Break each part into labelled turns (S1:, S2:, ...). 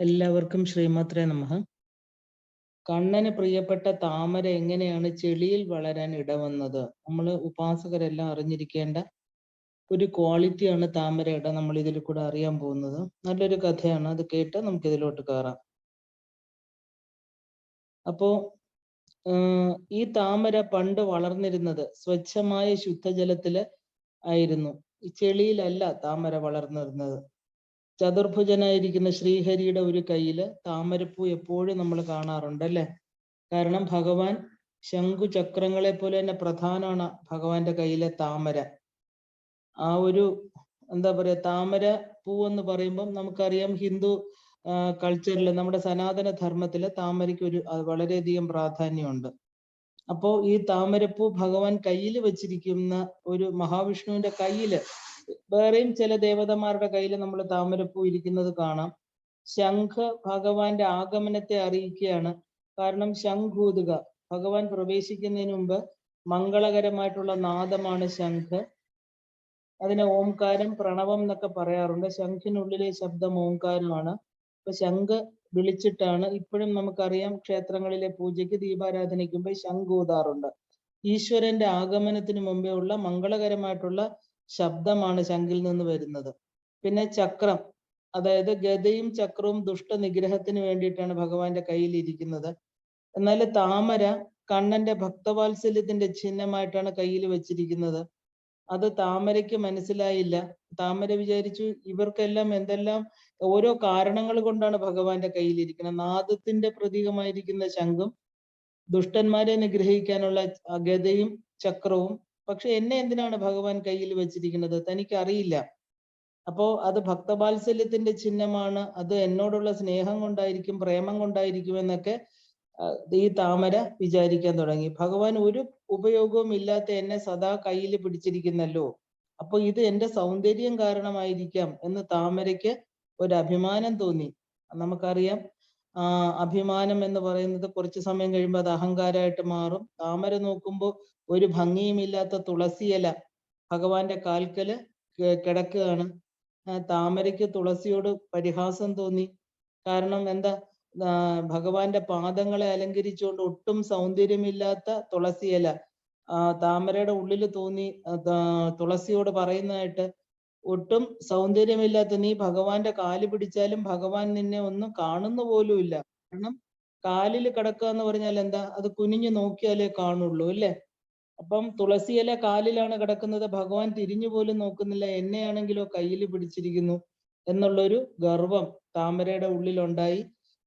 S1: എല്ലാവർക്കും ശ്രീമാത്രേ നമഃ. കണ്ണന് പ്രിയപ്പെട്ട താമര എങ്ങനെയാണ് ചെളിയിൽ വളരാൻ ഇടവന്നത്? നമ്മൾ ഉപാസകരെല്ലാം അറിഞ്ഞിരിക്കേണ്ട ഒരു ക്വാളിറ്റിയാണ് താമരയുടെ. നമ്മൾ ഇതിൽ കൂടെ അറിയാൻ പോകുന്നത് നല്ലൊരു കഥയാണ്. അത് കേട്ട് നമുക്ക് ഇതിലോട്ട് കയറാം. അപ്പോ ഈ താമര പണ്ട് വളർന്നിരുന്നത് സ്വച്ഛമായ ശുദ്ധജലത്തില് ആയിരുന്നു. ഈ ചെളിയിലല്ല താമര വളർന്നിരുന്നത്. ചതുർഭുജനായിരിക്കുന്ന ശ്രീഹരിയുടെ ഒരു കയ്യില് താമരപ്പൂ എപ്പോഴും നമ്മൾ കാണാറുണ്ട് അല്ലെ? കാരണം ഭഗവാൻ ശംഖുചക്രങ്ങളെ പോലെ തന്നെ പ്രധാനമാണ് ഭഗവാന്റെ കയ്യിലെ താമര. ആ ഒരു എന്താ പറയാ, താമര പൂ എന്ന് പറയുമ്പം നമുക്കറിയാം ഹിന്ദു കൾച്ചറിൽ, നമ്മുടെ സനാതന ധർമ്മത്തില് താമരയ്ക്ക് ഒരു വളരെയധികം പ്രാധാന്യമുണ്ട്. അപ്പോ ഈ താമരപ്പൂ ഭഗവാൻ കയ്യിൽ വെച്ചിരിക്കുന്ന ഒരു മഹാവിഷ്ണുവിന്റെ കയ്യില്, വേറെയും ചില ദേവതമാരുടെ കയ്യിൽ നമ്മൾ താമരപ്പൂ ഇരിക്കുന്നത് കാണാം. ശംഖ് ഭഗവാന്റെ ആഗമനത്തെ അറിയിക്കുകയാണ്. കാരണം ശംഖൂതുക, ഭഗവാൻ പ്രവേശിക്കുന്നതിന് മുമ്പ് മംഗളകരമായിട്ടുള്ള നാദമാണ് ശംഖ്. അതിനെ ഓംകാരം, പ്രണവം എന്നൊക്കെ പറയാറുണ്ട്. ശംഖിനുള്ളിലെ ശബ്ദം ഓംകാരമാണ്. അപ്പൊ ശംഖ് വിളിച്ചിട്ടാണ് ഇപ്പോഴും നമുക്കറിയാം ക്ഷേത്രങ്ങളിലെ പൂജയ്ക്ക് ദീപാരാധനയ്ക്കുമ്പോൾ ശംഖ് ഊതാറുണ്ട്. ഈശ്വരന്റെ ആഗമനത്തിന് മുമ്പേ ഉള്ള മംഗളകരമായിട്ടുള്ള ശബ്ദമാണ് ശംഖിൽ നിന്ന് വരുന്നത്. പിന്നെ ചക്രം, അതായത് ഗദയും ചക്രവും ദുഷ്ടനിഗ്രഹത്തിന് വേണ്ടിയിട്ടാണ് ഭഗവാന്റെ കയ്യിൽ ഇരിക്കുന്നത്. എന്നാൽ താമര കണ്ണന്റെ ഭക്തവാത്സല്യത്തിന്റെ ചിഹ്നമായിട്ടാണ് കയ്യിൽ വെച്ചിരിക്കുന്നത്. അത് താമരയ്ക്ക് മനസ്സിലായില്ല. താമര വിചാരിച്ചു ഇവർക്കെല്ലാം എന്തെല്ലാം ഓരോ കാരണങ്ങൾ കൊണ്ടാണ് ഭഗവാന്റെ കയ്യിലിരിക്കുന്നത്. നാദത്തിന്റെ പ്രതീകമായിരിക്കുന്ന ശംഖും ദുഷ്ടന്മാരെ നിഗ്രഹിക്കാനുള്ള ഗദയും ചക്രവും. പക്ഷെ എന്നെ എന്തിനാണ് ഭഗവാൻ കയ്യിൽ വെച്ചിരിക്കുന്നത്? തനിക്ക് അറിയില്ല. അപ്പോ അത് ഭക്തവാത്സല്യത്തിന്റെ ചിഹ്നമാണ്, അത് എന്നോടുള്ള സ്നേഹം കൊണ്ടായിരിക്കും, പ്രേമം കൊണ്ടായിരിക്കും എന്നൊക്കെ ഈ താമര വിചാരിക്കാൻ തുടങ്ങി. ഭഗവാൻ ഒരു ഉപയോഗവും ഇല്ലാത്ത എന്നെ സദാ കയ്യിൽ പിടിച്ചിരിക്കുന്നല്ലോ, അപ്പൊ ഇത് എന്റെ സൗന്ദര്യം കാരണമായിരിക്കാം എന്ന് താമരയ്ക്ക് ഒരു അഭിമാനം തോന്നി. നമുക്കറിയാം അഭിമാനം എന്ന് പറയുന്നത് കുറച്ചു സമയം കഴിയുമ്പോൾ അത് അഹങ്കാരമായിട്ട് മാറും. താമര നോക്കുമ്പോൾ ഒരു ഭംഗിയുമില്ലാത്ത തുളസിയില ഭഗവാന്റെ കാൽക്കല് കിടക്കുകയാണ്. താമരയ്ക്ക് തുളസിയോട് പരിഹാസം തോന്നി. കാരണം എന്താ, ഭഗവാന്റെ പാദങ്ങളെ അലങ്കരിച്ചുകൊണ്ട് ഒട്ടും സൗന്ദര്യമില്ലാത്ത തുളസിയില താമരയുടെ ഉള്ളിൽ തോന്നി. തുളസിയോട് പറയുന്നതായിട്ട്, ഒട്ടും സൗന്ദര്യമില്ലാത്ത നീ ഭഗവാന്റെ കാല് പിടിച്ചാലും ഭഗവാൻ നിന്നെ ഒന്നും കാണുന്ന പോലും ഇല്ല. കാരണം കാലിൽ കിടക്കുക എന്ന് പറഞ്ഞാൽ എന്താ, അത് കുനിഞ്ഞു നോക്കിയാലേ കാണുള്ളൂ അല്ലേ? അപ്പം തുളസിയില കാലിലാണ് കിടക്കുന്നത്, ഭഗവാൻ തിരിഞ്ഞു പോലും നോക്കുന്നില്ല, എന്നെയാണെങ്കിലോ കയ്യിൽ പിടിച്ചിരിക്കുന്നു എന്നുള്ളൊരു ഗർവം താമരയുടെ ഉള്ളിലുണ്ടായി.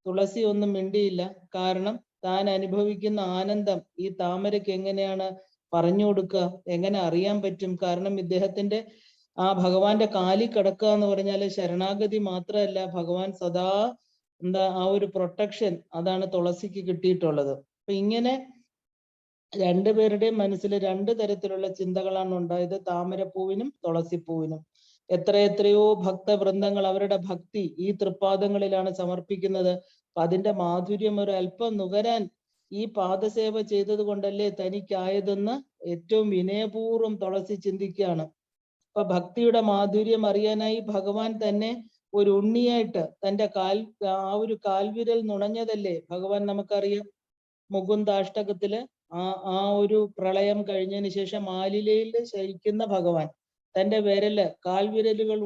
S1: തുളസി ഒന്നും മിണ്ടിയില്ല. കാരണം താൻ അനുഭവിക്കുന്ന ആനന്ദം ഈ താമരയ്ക്ക് എങ്ങനെയാണ് പറഞ്ഞു കൊടുക്കുക, എങ്ങനെ അറിയാൻ പറ്റും? കാരണം ഇദ്ദേഹത്തിന്റെ ആ ഭഗവാന്റെ കാലിൽ കിടക്കുക എന്ന് പറഞ്ഞാൽ ശരണാഗതി മാത്രമല്ല, ഭഗവാൻ സദാ എന്താ ആ ഒരു പ്രൊട്ടക്ഷൻ, അതാണ് തുളസിക്ക് കിട്ടിയിട്ടുള്ളത്. അപ്പൊ ഇങ്ങനെ രണ്ടുപേരുടെയും മനസ്സിൽ രണ്ട് തരത്തിലുള്ള ചിന്തകളാണ് ഉണ്ടായത്, താമരപ്പൂവിനും തുളസിപ്പൂവിനും. എത്രയെത്രയോ ഭക്തവൃന്ദങ്ങൾ അവരുടെ ഭക്തി ഈ തൃപ്പാദങ്ങളിലാണ് സമർപ്പിക്കുന്നത്. അപ്പൊ അതിന്റെ മാധുര്യം ഒരു അല്പം നുകരാൻ ഈ പാദസേവ ചെയ്തത് കൊണ്ടല്ലേ തനിക്കായതെന്ന് ഏറ്റവും വിനയപൂർവ്വം തുളസി ചിന്തിക്കുകയാണ്. അപ്പൊ ഭക്തിയുടെ മാധുര്യം അറിയാനായി ഭഗവാൻ തന്നെ ഒരു ഉണ്ണിയായിട്ട് തന്റെ ആ ഒരു കാൽവിരൽ നുണഞ്ഞതല്ലേ ഭഗവാൻ. നമുക്കറിയാം മുകുന്ദാഷ്ടകത്തില് ആ ഒരു പ്രളയം കഴിഞ്ഞതിന് ശേഷം ആലിലയിൽ ശയിക്കുന്ന ഭഗവാൻ തന്റെ വിരല്, കാൽവിരലുകൾ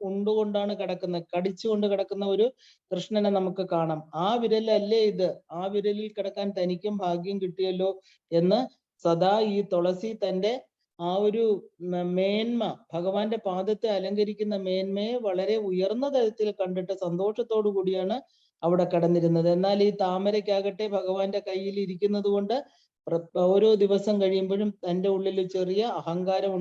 S1: ഉണ്ടുകൊണ്ടാണ് കിടക്കുന്നത്, കടിച്ചുകൊണ്ട് കിടക്കുന്ന ഒരു കൃഷ്ണനെ നമുക്ക് കാണാം. ആ വിരലല്ലേ ഇത്, ആ വിരലിൽ കിടക്കാൻ തനിക്കും ഭാഗ്യം കിട്ടിയല്ലോ എന്ന് സദാ ഈ തുളസി തന്റെ ആ ഒരു മേന്മ, ഭഗവാന്റെ പാദത്തെ അലങ്കരിക്കുന്ന മേന്മയെ വളരെ ഉയർന്ന തരത്തിൽ കണ്ടിട്ട് സന്തോഷത്തോടു കൂടിയാണ് അവിടെ കിടന്നിരുന്നത്. എന്നാൽ ഈ താമരയ്ക്കാകട്ടെ ഭഗവാന്റെ കയ്യിൽ ഇരിക്കുന്നത് കൊണ്ട് ഓരോ ദിവസം കഴിയുമ്പോഴും തൻ്റെ ഉള്ളിൽ ചെറിയ അഹങ്കാരം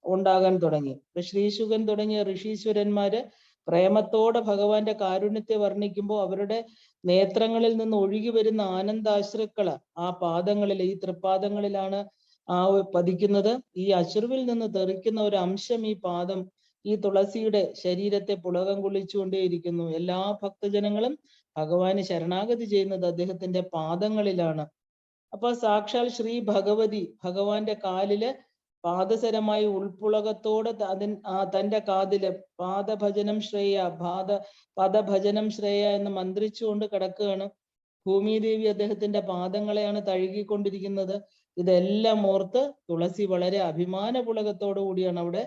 S1: ഉണ്ടാകാൻ തുടങ്ങി. ശ്രീശുകൻ തുടങ്ങിയ ഋഷീശ്വരന്മാര് പ്രേമത്തോടെ ഭഗവാന്റെ കാരുണ്യത്തെ വർണ്ണിക്കുമ്പോൾ അവരുടെ നേത്രങ്ങളിൽ നിന്ന് ഒഴുകി വരുന്ന ആനന്ദാശ്രുക്കള് ആ പാദങ്ങളിൽ, ഈ തൃപ്പാദങ്ങളിലാണ് പതിക്കുന്നത്. ഈ അശ്രുവിൽ നിന്ന് തെറിക്കുന്ന ഒരു അംശം ഈ പാദം, ഈ തുളസിയുടെ ശരീരത്തെ പുളകം കൊള്ളിച്ചുകൊണ്ടേയിരിക്കുന്നു. എല്ലാ ഭക്തജനങ്ങളും ഭഗവാന് ശരണാഗതി ചെയ്യുന്നത് അദ്ദേഹത്തിന്റെ പാദങ്ങളിലാണ്. അപ്പൊ സാക്ഷാൽ ശ്രീ ഭഗവതി ഭഗവാന്റെ കാലില് പാദസരമായി ഉൾപ്പുളകത്തോടെ തന്റെ കാതില് പാദഭജനം ശ്രേയ പദഭജനം ശ്രേയ എന്ന് മന്ത്രിച്ചുകൊണ്ട് കിടക്കുകയാണ്. ഭൂമിദേവി അദ്ദേഹത്തിന്റെ പാദങ്ങളെയാണ് തഴുകിക്കൊണ്ടിരിക്കുന്നത്. ഇതെല്ലാം ഓർത്ത് തുളസി വളരെ അഭിമാന പുളകത്തോടു കൂടിയാണ് അവിടെ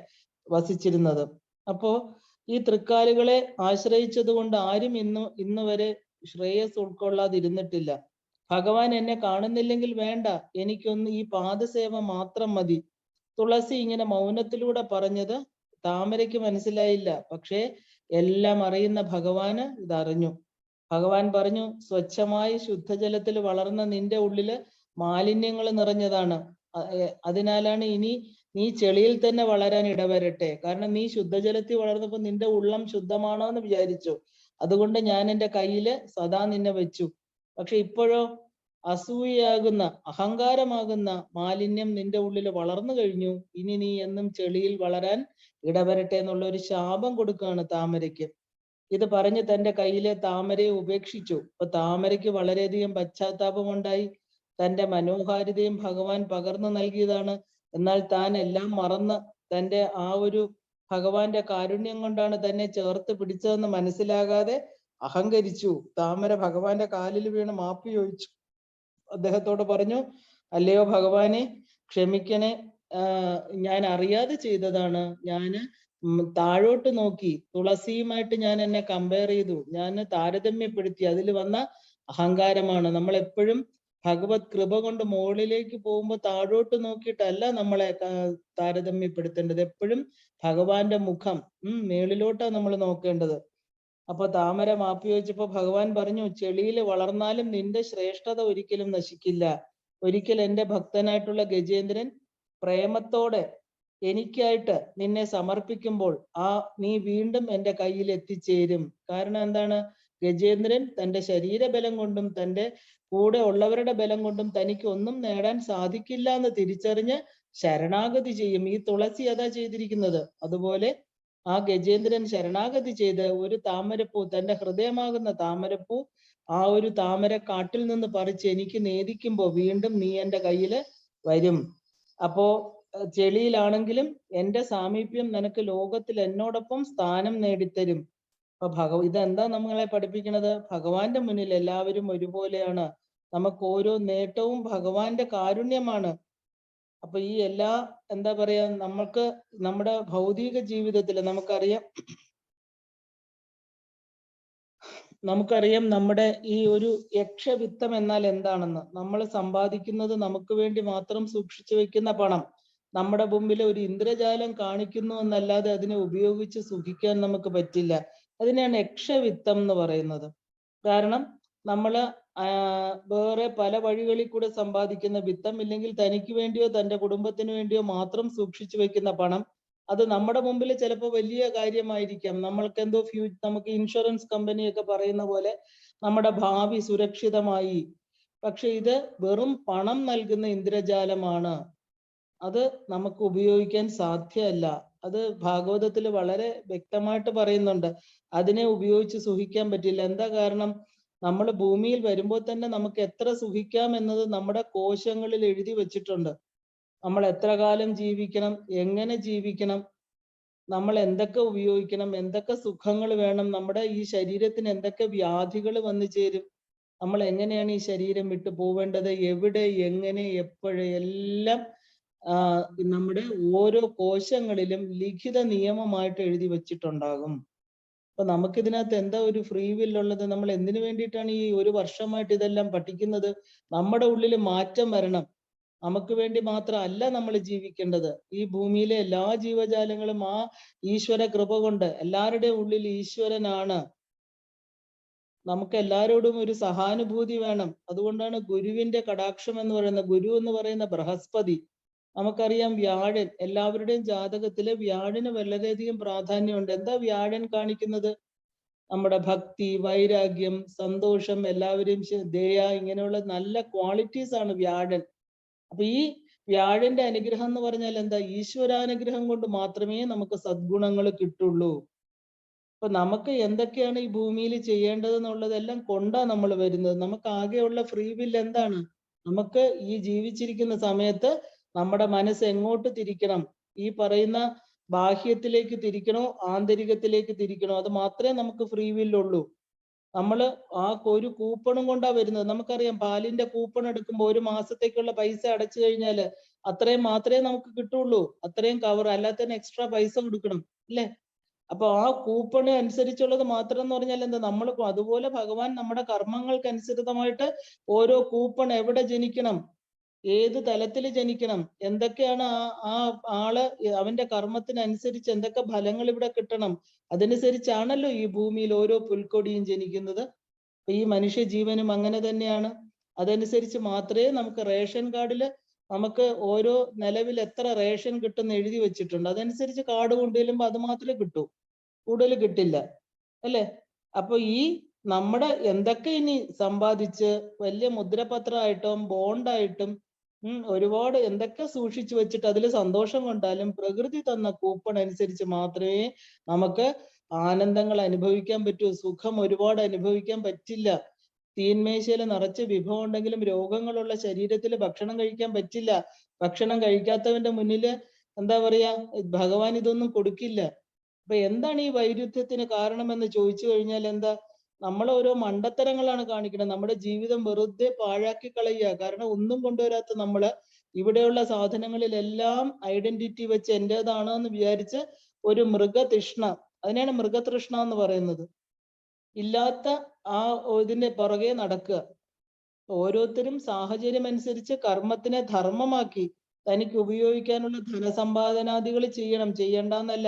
S1: വസിച്ചിരുന്നത്. അപ്പോ ഈ തൃക്കാലുകളെ ആശ്രയിച്ചത് കൊണ്ട് ആരും ഇന്ന് വരെ ശ്രേയസ് ഉൾക്കൊള്ളാതിരുന്നിട്ടില്ല. ഭഗവാൻ എന്നെ കാണുന്നില്ലെങ്കിൽ വേണ്ട, എനിക്കൊന്ന് ഈ പാദസേവ മാത്രം മതി. തുളസി ഇങ്ങനെ മൗനത്തിലൂടെ പറഞ്ഞത് താമരയ്ക്ക് മനസ്സിലായില്ല. പക്ഷേ എല്ലാം അറിയുന്ന ഭഗവാന് ഇതറിഞ്ഞു. ഭഗവാൻ പറഞ്ഞു, സ്വച്ഛമായി ശുദ്ധജലത്തിൽ വളർന്ന നിന്റെ ഉള്ളില് മാലിന്യങ്ങൾ നിറഞ്ഞതാണ്. അതിനാലാണ് ഇനി നീ ചെളിയിൽ തന്നെ വളരാൻ ഇടവരട്ടെ. കാരണം നീ ശുദ്ധജലത്തിൽ വളർന്നപ്പോ നിന്റെ ഉള്ളം ശുദ്ധമാണോ എന്ന് വിചാരിച്ചു. അതുകൊണ്ട് ഞാൻ എൻ്റെ കയ്യില് സദാ നിന്നെ വെച്ചു. പക്ഷെ ഇപ്പോഴോ അസൂയയാകുന്ന അഹങ്കാരമാകുന്ന മാലിന്യം നിന്റെ ഉള്ളിൽ വളർന്നു കഴിഞ്ഞു. ഇനി നീ എന്നും ചെളിയിൽ വളരാൻ ഇടവരട്ടെ എന്നുള്ള ഒരു ശാപം കൊടുക്കുകയാണ് താമരയ്ക്ക്. ഇത് പറഞ്ഞ് തന്റെ കയ്യിലെ താമരയെ ഉപേക്ഷിച്ചു. അപ്പൊ താമരയ്ക്ക് വളരെയധികം പശ്ചാത്താപമുണ്ടായി. തന്റെ മനോഹാരിതയും ഭഗവാൻ പകർന്നു നൽകിയതാണ്. എന്നാൽ താൻ എല്ലാം മറന്ന് തന്റെ ആ ഒരു ഭഗവാന്റെ കാരുണ്യം കൊണ്ടാണ് തന്നെ ചേർത്ത് പിടിച്ചതെന്ന് മനസ്സിലാകാതെ അഹങ്കരിച്ചു. താമര ഭഗവാന്റെ കാലിൽ വീണ് മാപ്പ് ചോദിച്ചു. അദ്ദേഹത്തോട് പറഞ്ഞു, അല്ലയോ ഭഗവാനെ, ക്ഷമിക്കണേ, ഞാൻ അറിയാതെ ചെയ്തതാണ്. ഞാന് താഴോട്ട് നോക്കി തുളസിയുമായിട്ട് ഞാൻ എന്നെ കമ്പയർ ചെയ്തു, ഞാൻ താരതമ്യപ്പെടുത്തി, അതിൽ വന്ന അഹങ്കാരമാണ്. നമ്മൾ എപ്പോഴും ഭഗവത് കൃപ കൊണ്ട് മുകളിലേക്ക് പോകുമ്പോൾ താഴോട്ട് നോക്കിയിട്ടല്ല നമ്മളെ താരതമ്യപ്പെടുത്തേണ്ടത്. എപ്പോഴും ഭഗവാന്റെ മുഖം മേളിലോട്ടാണ് നമ്മൾ നോക്കേണ്ടത്. അപ്പൊ താമര മാപ്പി ചോദിച്ചപ്പോ ഭഗവാൻ പറഞ്ഞു, ചെളിയിൽ വളർന്നാലും നിന്റെ ശ്രേഷ്ഠത ഒരിക്കലും നശിക്കില്ല. ഒരിക്കൽ എൻ്റെ ഭക്തനായിട്ടുള്ള ഗജേന്ദ്രൻ പ്രേമത്തോടെ എനിക്കായിട്ട് നിന്നെ സമർപ്പിക്കുമ്പോൾ നീ വീണ്ടും എൻ്റെ കയ്യിൽ എത്തിച്ചേരും. കാരണം എന്താണ്? ഗജേന്ദ്രൻ തൻ്റെ ശരീരബലം കൊണ്ടും തൻ്റെ കൂടെ ഉള്ളവരുടെ ബലം കൊണ്ടും തനിക്ക് ഒന്നും നേടാൻ സാധിക്കില്ല എന്ന് തിരിച്ചറിഞ്ഞ് ശരണാഗതി ചെയ്യും. ഈ തുളസി അതാ ചെയ്തിരിക്കുന്നത്. അതുപോലെ ആ ഗജേന്ദ്രൻ ശരണാഗതി ചെയ്ത് ഒരു താമരപ്പൂ, തന്റെ ഹൃദയമാകുന്ന താമരപ്പൂ, ആ ഒരു താമര കാട്ടിൽ നിന്ന് പറിച്ച് എനിക്ക് നേദിക്കുമ്പോൾ വീണ്ടും നീ എൻ്റെ കയ്യിൽ വരും. അപ്പോ ചെളിയിലാണെങ്കിലും എൻ്റെ സാമീപ്യം നിനക്ക് ലോകത്തിൽ എന്നോടൊപ്പം സ്ഥാനം നേടിത്തരും. അപ്പൊ ഇതെന്താ നമ്മളെ പഠിപ്പിക്കുന്നത്? ഭഗവാന്റെ മുന്നിൽ എല്ലാവരും ഒരുപോലെയാണ്. നമുക്ക് ഓരോ നേട്ടവും ഭഗവാന്റെ കാരുണ്യമാണ്. അപ്പൊ ഈ എല്ലാ എന്താ പറയാ, നമുക്ക് നമ്മുടെ ഭൗതിക ജീവിതത്തിൽ നമുക്കറിയാം നമ്മുടെ ഈ ഒരു യക്ഷവിത്തം എന്നാൽ എന്താണെന്ന്. നമ്മൾ സമ്പാദിക്കുന്നത് നമുക്ക് വേണ്ടി മാത്രം സൂക്ഷിച്ചു വെക്കുന്ന പണം നമ്മുടെ മുമ്പിൽ ഒരു ഇന്ദ്രജാലം കാണിക്കുന്നു എന്നല്ലാതെ അതിനെ ഉപയോഗിച്ച് സുഖിക്കാൻ നമുക്ക് പറ്റില്ല. അതിനെയാണ് യക്ഷവിത്തം എന്ന് പറയുന്നത്. കാരണം നമ്മള് വേറെ പല വഴികളിൽ കൂടെ സമ്പാദിക്കുന്ന വിത്തം, ഇല്ലെങ്കിൽ തനിക്ക് വേണ്ടിയോ തൻ്റെ കുടുംബത്തിന് വേണ്ടിയോ മാത്രം സൂക്ഷിച്ചു വെക്കുന്ന പണം, അത് നമ്മുടെ മുമ്പിൽ ചിലപ്പോൾ വലിയ കാര്യമായിരിക്കാം. നമ്മൾക്ക് എന്തോ നമുക്ക് ഇൻഷുറൻസ് കമ്പനിയൊക്കെ പറയുന്ന പോലെ നമ്മുടെ ഭാവി സുരക്ഷിതമായി. പക്ഷെ ഇത് വെറും പണം നൽകുന്ന ഇന്ദ്രജാലമാണ്. അത് നമുക്ക് ഉപയോഗിക്കാൻ സാധ്യമല്ല. അത് ഭാഗവതത്തിൽ വളരെ വ്യക്തമായിട്ട് പറയുന്നുണ്ട്. അതിനെ ഉപയോഗിച്ച് സുഖിക്കാൻ പറ്റില്ല. എന്താ കാരണം? നമ്മൾ ഭൂമിയിൽ വരുമ്പോൾ തന്നെ നമുക്ക് എത്ര സുഖിക്കാം എന്നത് നമ്മുടെ കോശങ്ങളിൽ എഴുതി വെച്ചിട്ടുണ്ട്. നമ്മൾ എത്ര കാലം ജീവിക്കണം, എങ്ങനെ ജീവിക്കണം, നമ്മൾ എന്തൊക്കെ ഉപയോഗിക്കണം, എന്തൊക്കെ സുഖങ്ങൾ വേണം, നമ്മുടെ ഈ ശരീരത്തിന് എന്തൊക്കെ വ്യാധികൾ വന്നു ചേരും, നമ്മൾ എങ്ങനെയാണ് ഈ ശരീരം വിട്ടു പോവേണ്ടത്, എവിടെ, എങ്ങനെ, എപ്പോഴ്, എല്ലാം നമ്മുടെ ഓരോ കോശങ്ങളിലും ലിഖിത നിയമമായിട്ട് എഴുതി വെച്ചിട്ടുണ്ടാകും. അപ്പൊ നമുക്കിതിനകത്ത് എന്താ ഒരു ഫ്രീ വില്ലുള്ളത്? നമ്മൾ എന്തിനു വേണ്ടിയിട്ടാണ് ഈ ഒരു വർഷമായിട്ട് ഇതെല്ലാം പഠിക്കുന്നത്? നമ്മുടെ ഉള്ളിൽ മാറ്റം വരണം. നമുക്ക് വേണ്ടി മാത്രമല്ല നമ്മൾ ജീവിക്കേണ്ടത്. ഈ ഭൂമിയിലെ എല്ലാ ജീവജാലങ്ങളും ആ ഈശ്വര കൃപ കൊണ്ട് എല്ലാവരുടെയും ഉള്ളിൽ ഈശ്വരനാണ്. നമുക്ക് എല്ലാവരോടും ഒരു സഹാനുഭൂതി വേണം. അതുകൊണ്ടാണ് ഗുരുവിന്റെ കടാക്ഷം എന്ന് പറയുന്നത്. ഗുരു എന്ന് പറയുന്ന ബൃഹസ്പതി. നമുക്കറിയാം വ്യാഴൻ, എല്ലാവരുടെയും ജാതകത്തില് വ്യാഴന് വളരെയധികം പ്രാധാന്യമുണ്ട്. എന്താ വ്യാഴൻ കാണിക്കുന്നത്? നമ്മുടെ ഭക്തി, വൈരാഗ്യം, സന്തോഷം, എല്ലാവരെയും ദയ, ഇങ്ങനെയുള്ള നല്ല ക്വാളിറ്റീസ് ആണ് വ്യാഴൻ. അപ്പൊ ഈ വ്യാഴന്റെ അനുഗ്രഹം എന്ന് പറഞ്ഞാൽ എന്താ? ഈശ്വരാനുഗ്രഹം കൊണ്ട് മാത്രമേ നമുക്ക് സദ്ഗുണങ്ങൾ കിട്ടുള്ളൂ. അപ്പൊ നമുക്ക് എന്തൊക്കെയാണ് ഈ ഭൂമിയിൽ ചെയ്യേണ്ടത് എന്നുള്ളതെല്ലാം കൊണ്ടാ നമ്മൾ വരുന്നത്. നമുക്ക് ആകെയുള്ള ഫ്രീ വിൽ എന്താണ്? നമുക്ക് ഈ ജീവിച്ചിരിക്കുന്ന സമയത്ത് നമ്മുടെ മനസ്സ് എങ്ങോട്ട് തിരിക്കണം, ഈ പറയുന്ന ബാഹ്യത്തിലേക്ക് തിരിക്കണോ ആന്തരികത്തിലേക്ക് തിരിക്കണോ, അത് മാത്രമേ നമുക്ക് ഫ്രീ വില്ലുള്ളൂ. നമ്മള് ഒരു കൂപ്പണും കൊണ്ടാ വരുന്നത്. നമുക്കറിയാം പാലിന്റെ കൂപ്പൺ എടുക്കുമ്പോൾ ഒരു മാസത്തേക്കുള്ള പൈസ അടച്ചു കഴിഞ്ഞാല് അത്രയും മാത്രമേ നമുക്ക് കിട്ടുള്ളൂ. അത്രയും കവർ, അല്ലാത്തതിന് എക്സ്ട്രാ പൈസ കൊടുക്കണം അല്ലേ? അപ്പൊ ആ കൂപ്പണ് അനുസരിച്ചുള്ളത് മാത്രം എന്ന് പറഞ്ഞാൽ എന്താ, നമ്മൾ അതുപോലെ ഭഗവാൻ നമ്മുടെ കർമ്മങ്ങൾക്ക് അനുസൃതമായിട്ട് ഓരോ കൂപ്പൺ എവിടെ ജനിക്കണം, ഏത് തലത്തിൽ ജനിക്കണം, എന്തൊക്കെയാണ് ആ ആള് അവന്റെ കർമ്മത്തിനനുസരിച്ച് എന്തൊക്കെ ഫലങ്ങൾ ഇവിടെ കിട്ടണം, അതനുസരിച്ചാണല്ലോ ഈ ഭൂമിയിൽ ഓരോ പുൽക്കൊടിയും ജനിക്കുന്നത്. ഈ മനുഷ്യ ജീവനും അങ്ങനെ തന്നെയാണ്. അതനുസരിച്ച് മാത്രമേ നമുക്ക് റേഷൻ കാർഡിൽ നമുക്ക് ഓരോ നിലവിൽ എത്ര റേഷൻ കിട്ടുന്ന എഴുതി വെച്ചിട്ടുണ്ട്. അതനുസരിച്ച് കാർഡ് കൊണ്ടുചെല്ലുമ്പോൾ അത് മാത്രമേ കിട്ടൂ, കൂടുതൽ കിട്ടില്ല അല്ലേ? അപ്പൊ ഈ നമ്മുടെ എന്തൊക്കെ ഇനി സമ്പാദിച്ച് വലിയ മുദ്രപത്രമായിട്ടും ബോണ്ടായിട്ടും ഒരുപാട് എന്തൊക്കെ സൂക്ഷിച്ചു വെച്ചിട്ട് അതിൽ സന്തോഷം കൊണ്ടാലും പ്രകൃതി തന്ന കൂപ്പൺ അനുസരിച്ച് മാത്രമേ നമുക്ക് ആനന്ദങ്ങൾ അനുഭവിക്കാൻ പറ്റൂ. സുഖം ഒരുപാട് അനുഭവിക്കാൻ പറ്റില്ല. തീന്മേശയിൽ നിറച്ച് വിഭവം ഉണ്ടെങ്കിലും രോഗങ്ങളുള്ള ശരീരത്തിൽ ഭക്ഷണം കഴിക്കാൻ പറ്റില്ല. ഭക്ഷണം കഴിക്കാത്തവന്റെ മുന്നില് എന്താ പറയാ, ഭഗവാൻ ഇതൊന്നും കൊടുക്കില്ല. അപ്പൊ എന്താണ് ഈ വൈരുദ്ധ്യത്തിന് കാരണമെന്ന് ചോദിച്ചു കഴിഞ്ഞാൽ എന്താ, നമ്മൾ ഓരോ മണ്ടത്തരങ്ങളാണ് കാണിക്കുന്നത്. നമ്മുടെ ജീവിതം വെറുതെ പാഴാക്കി കളയുക. കാരണം ഒന്നും കൊണ്ടുവരാത്ത നമ്മള് ഇവിടെയുള്ള സാധനങ്ങളിലെല്ലാം ഐഡന്റിറ്റി വെച്ച് എന്റേതാണ് എന്ന് വിചാരിച്ച് ഒരു മൃഗതൃഷ്ണ, അതിനെയാണ് മൃഗതൃഷ്ണ എന്ന് പറയുന്നത്, ഇല്ലാത്ത ഇതിന്റെ പുറകെ നടക്കുക. ഓരോരുത്തരും സാഹചര്യം അനുസരിച്ച് കർമ്മത്തിനെ ധർമ്മമാക്കി തനിക്ക് ഉപയോഗിക്കാനുള്ള ധനസമ്പാദനാദികൾ ചെയ്യണം, ചെയ്യണ്ടെന്നല്ല.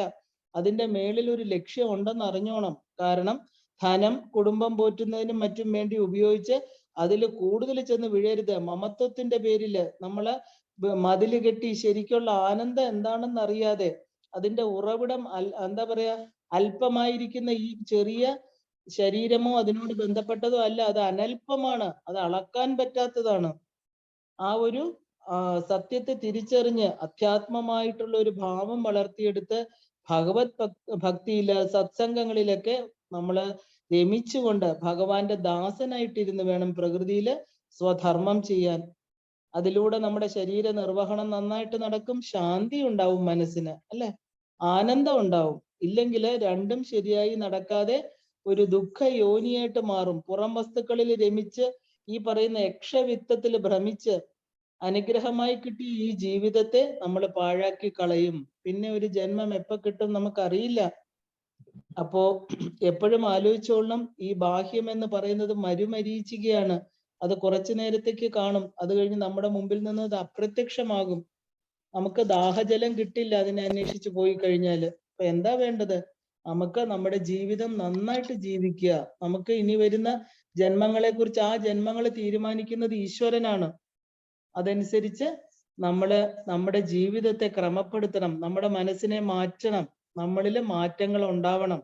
S1: അതിന്റെ മേളിൽ ഒരു ലക്ഷ്യം ഉണ്ടെന്ന് അറിഞ്ഞോണം. കാരണം ധനം കുടുംബം പോറ്റുന്നതിനും മറ്റും വേണ്ടി ഉപയോഗിച്ച് അതിൽ കൂടുതൽ ചെന്ന് വീഴരുത്. മമത്വത്തിന്റെ പേരില് നമ്മള് മതില് കെട്ടി ശരിക്കുള്ള ആനന്ദം എന്താണെന്ന് അറിയാതെ, അതിന്റെ ഉറവിടം എന്താ പറയാ, അല്പമായിരിക്കുന്ന ഈ ചെറിയ ശരീരമോ അതിനോട് ബന്ധപ്പെട്ടതോ അല്ല, അത് അനൽപമാണ്, അത് അളക്കാൻ പറ്റാത്തതാണ്. ആ ഒരു സത്യത്തെ തിരിച്ചറിഞ്ഞ് അധ്യാത്മമായിട്ടുള്ള ഒരു ഭാവം വളർത്തിയെടുത്ത് ഭഗവത് ഭക്തിയില് സത്സംഗങ്ങളിലൊക്കെ നമ്മള് രമിച്ചുകൊണ്ട് ഭഗവാന്റെ ദാസനായിട്ടിരുന്ന് വേണം പ്രകൃതിയില് സ്വധർമ്മം ചെയ്യാൻ. അതിലൂടെ നമ്മുടെ ശരീര നിർവഹണം നന്നായിട്ട് നടക്കും, ശാന്തി ഉണ്ടാവും മനസ്സിന് അല്ലെ, ആനന്ദം ഉണ്ടാവും. ഇല്ലെങ്കിൽ രണ്ടും ശരിയായി നടക്കാതെ ഒരു ദുഃഖ യോനിയായിട്ട് മാറും. പുറം വസ്തുക്കളിൽ രമിച്ച് ഈ പറയുന്ന യക്ഷവിത്തത്തിൽ ഭ്രമിച്ച് അനുഗ്രഹമായി കിട്ടിയ ഈ ജീവിതത്തെ നമ്മൾ പാഴാക്കി കളയും. പിന്നെ ഒരു ജന്മം എപ്പോ കിട്ടും നമുക്കറിയില്ല. അപ്പോ എപ്പോഴും ആലോചിച്ചോളണം, ഈ ബാഹ്യം എന്ന് പറയുന്നത് മരുമരീചികയാണ്. അത് കുറച്ചു നേരത്തേക്ക് കാണും, അത് കഴിഞ്ഞ് നമ്മുടെ മുമ്പിൽ നിന്ന് അത് അപ്രത്യക്ഷമാകും. നമുക്ക് ദാഹജലം കിട്ടില്ല അതിനെ അന്വേഷിച്ച് പോയി കഴിഞ്ഞാല്. അപ്പൊ എന്താ വേണ്ടത്, നമുക്ക് നമ്മുടെ ജീവിതം നന്നായിട്ട് ജീവിക്കുക. നമുക്ക് ഇനി വരുന്ന ജന്മങ്ങളെ കുറിച്ച്, ആ ജന്മങ്ങൾ തീരുമാനിക്കുന്നത് ഈശ്വരനാണ്. അതനുസരിച്ച് നമ്മള് നമ്മുടെ ജീവിതത്തെ ക്രമപ്പെടുത്തണം, നമ്മുടെ മനസ്സിനെ മാറ്റണം, നമ്മളില് മാറ്റങ്ങൾ ഉണ്ടാവണം.